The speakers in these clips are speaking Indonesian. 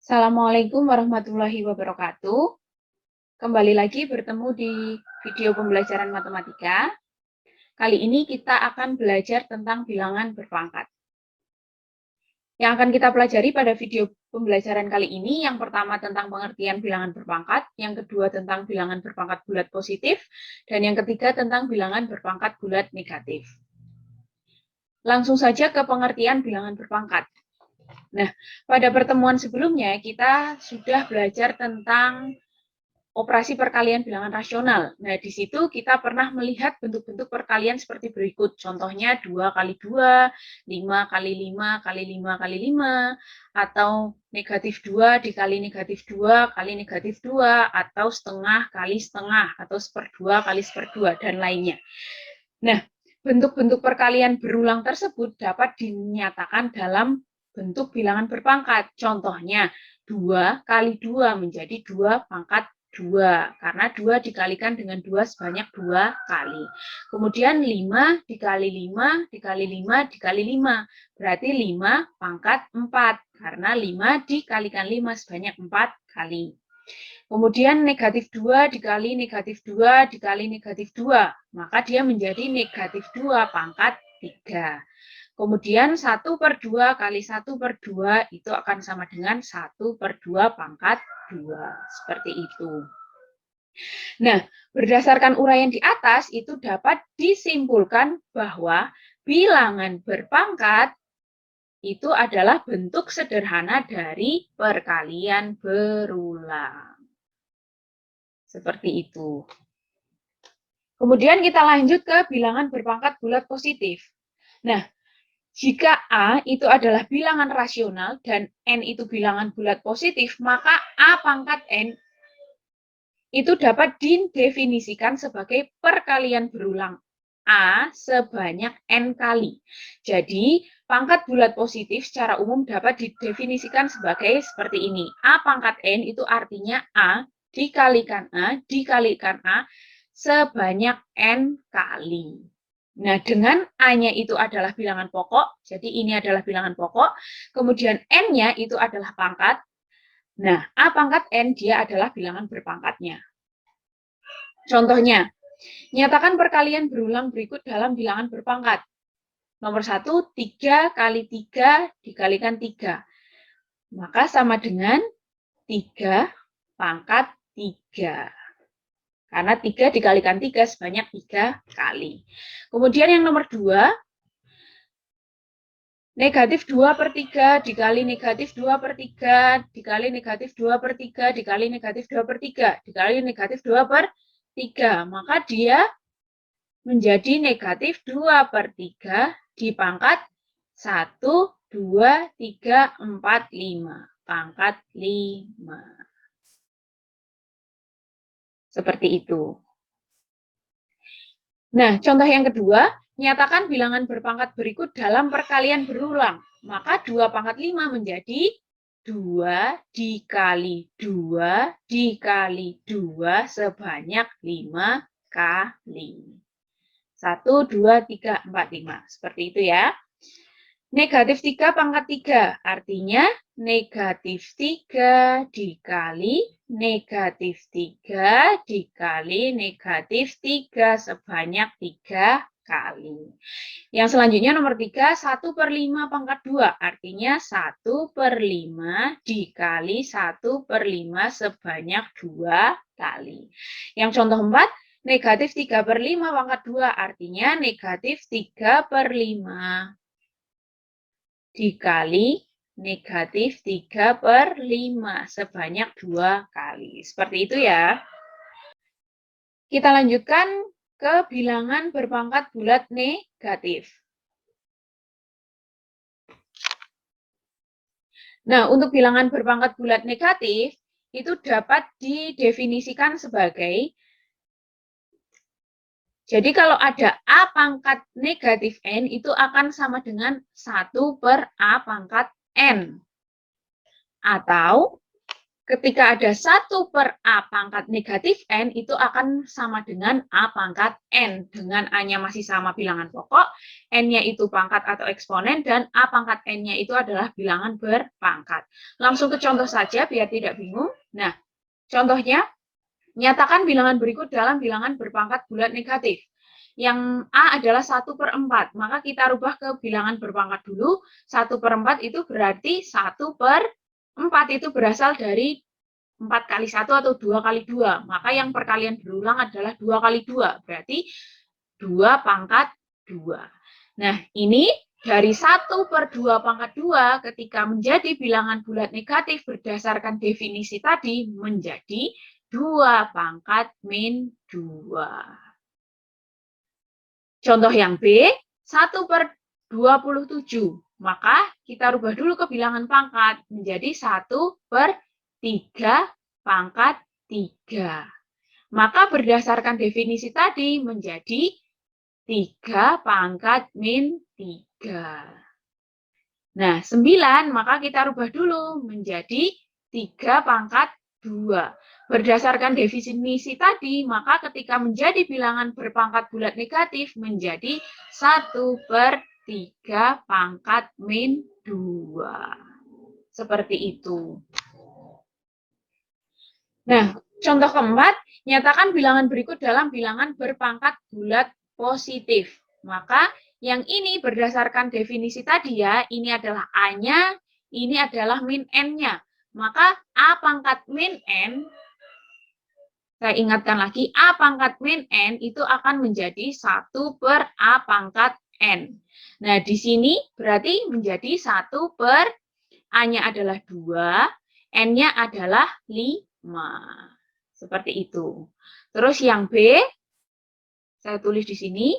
Assalamualaikum warahmatullahi wabarakatuh. Kembali lagi bertemu di video pembelajaran matematika. Kali ini kita akan belajar tentang bilangan berpangkat. Yang akan kita pelajari pada video pembelajaran kali ini, yang pertama tentang pengertian bilangan berpangkat, yang kedua tentang bilangan berpangkat bulat positif, dan yang ketiga tentang bilangan berpangkat bulat negatif. Langsung saja ke pengertian bilangan berpangkat. Nah, pada pertemuan sebelumnya kita sudah belajar tentang operasi perkalian bilangan rasional. Nah, di situ kita pernah melihat bentuk-bentuk perkalian seperti berikut. Contohnya 2 kali 2, 5 kali 5 kali 5 kali 5, atau negatif 2 dikali negatif 2 kali negatif 2, atau setengah kali setengah, atau seperdua kali seperdua, dan lainnya. Nah, bentuk-bentuk perkalian berulang tersebut dapat dinyatakan dalam bentuk bilangan berpangkat. Contohnya, 2 kali 2 menjadi 2 pangkat 2, karena 2 dikalikan dengan 2 sebanyak 2 kali. Kemudian 5 dikali 5 dikali 5 dikali 5, berarti 5 pangkat 4, karena 5 dikalikan 5 sebanyak 4 kali. Kemudian negatif 2 dikali negatif 2 dikali negatif 2, maka dia menjadi negatif 2 pangkat 3. Kemudian 1/2 kali 1/2 itu akan sama dengan 1/2 pangkat 2. Seperti itu. Nah, berdasarkan uraian di atas, itu dapat disimpulkan bahwa bilangan berpangkat itu adalah bentuk sederhana dari perkalian berulang. Seperti itu. Kemudian kita lanjut ke bilangan berpangkat bulat positif. Nah, jika A itu adalah bilangan rasional dan N itu bilangan bulat positif, maka A pangkat N itu dapat didefinisikan sebagai perkalian berulang A sebanyak N kali. Jadi, pangkat bulat positif secara umum dapat didefinisikan sebagai seperti ini. A pangkat N itu artinya A dikalikan A sebanyak N kali. Nah, dengan A-nya itu adalah bilangan pokok, jadi ini adalah bilangan pokok, kemudian N-nya itu adalah pangkat. Nah, A pangkat N dia adalah bilangan berpangkatnya. Contohnya, nyatakan perkalian berulang berikut dalam bilangan berpangkat. Nomor 1, 3 kali 3 dikalikan 3. Maka sama dengan 3 pangkat 3. Karena 3 dikalikan 3 sebanyak 3 kali. Kemudian yang nomor 2, negatif 2/3 dikali negatif 2/3 dikali negatif 2/3 dikali negatif 2/3 dikali negatif 2/3. Maka dia menjadi negatif 2/3 dipangkat 1, 2, 3, 4, 5. Pangkat 5. Seperti itu. Nah, contoh yang kedua, nyatakan bilangan berpangkat berikut dalam perkalian berulang. Maka 2 pangkat 5 menjadi 2 dikali 2 dikali 2 sebanyak 5 kali. 1, 2, 3, 4, 5. Seperti itu ya. Negatif 3 pangkat 3, artinya negatif 3 dikali negatif 3 dikali negatif 3 sebanyak 3 kali. Yang selanjutnya nomor 3, 1/5 pangkat 2, artinya 1/5 dikali 1/5 sebanyak 2 kali. Yang contoh 4, negatif 3/5 pangkat 2, artinya negatif 3/5 dikali negatif 3/5 sebanyak 2 kali. Seperti itu ya. Kita lanjutkan ke bilangan berpangkat bulat negatif. Nah, untuk bilangan berpangkat bulat negatif, itu dapat didefinisikan sebagai, jadi kalau ada A pangkat negatif N, itu akan sama dengan 1/A pangkat N. Atau Ketika ada 1 per A pangkat negatif N, itu akan sama dengan A pangkat N. Dengan A-nya masih sama bilangan pokok, N-nya itu pangkat atau eksponen, dan A pangkat N-nya itu adalah bilangan berpangkat. Langsung ke contoh saja, biar tidak bingung. Nah, contohnya, nyatakan bilangan berikut dalam bilangan berpangkat bulat negatif. Yang A adalah 1 per 4, maka kita rubah ke bilangan berpangkat dulu. 1 per 4 itu berarti 1 per 4 itu berasal dari 4 kali 1 atau 2 kali 2. Maka yang perkalian berulang adalah 2 kali 2. Berarti 2 pangkat 2. Nah, ini dari 1 per 2 pangkat 2 ketika menjadi bilangan bulat negatif berdasarkan definisi tadi menjadi 2 pangkat min 2. Contoh yang B, 1 per 27. Maka kita rubah dulu ke bilangan pangkat menjadi 1 per 3 pangkat 3. Maka berdasarkan definisi tadi menjadi 3 pangkat min 3. Nah, 9 maka kita rubah dulu menjadi 3 pangkat 2. Berdasarkan definisi tadi, maka ketika menjadi bilangan berpangkat bulat negatif menjadi 1 per 3 pangkat min 2. Seperti itu. Nah, contoh keempat, nyatakan bilangan berikut dalam bilangan berpangkat bulat positif. Maka yang ini berdasarkan definisi tadi ya, ini adalah A-nya, ini adalah min N-nya. Maka A pangkat min N, saya ingatkan lagi, A pangkat min N itu akan menjadi 1 per A pangkat N. Nah, di sini berarti menjadi 1 per A-nya adalah 2, N-nya adalah 5. Seperti itu. Terus yang B, saya tulis di sini,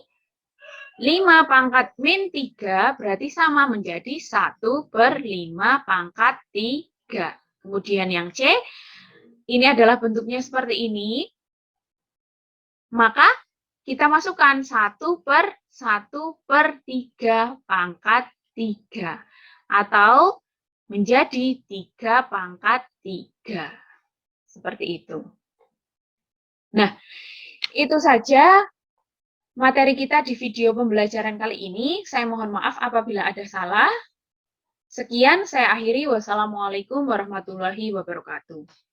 5 pangkat min 3 berarti sama menjadi 1 per 5 pangkat 3. Kemudian yang C, ini adalah bentuknya seperti ini. Maka kita masukkan 1 per 3 pangkat 3. Atau menjadi 3 pangkat 3. Seperti itu. Nah, itu saja materi kita di video pembelajaran kali ini. Saya mohon maaf apabila ada salah. Sekian, saya akhiri. Wassalamualaikum warahmatullahi wabarakatuh.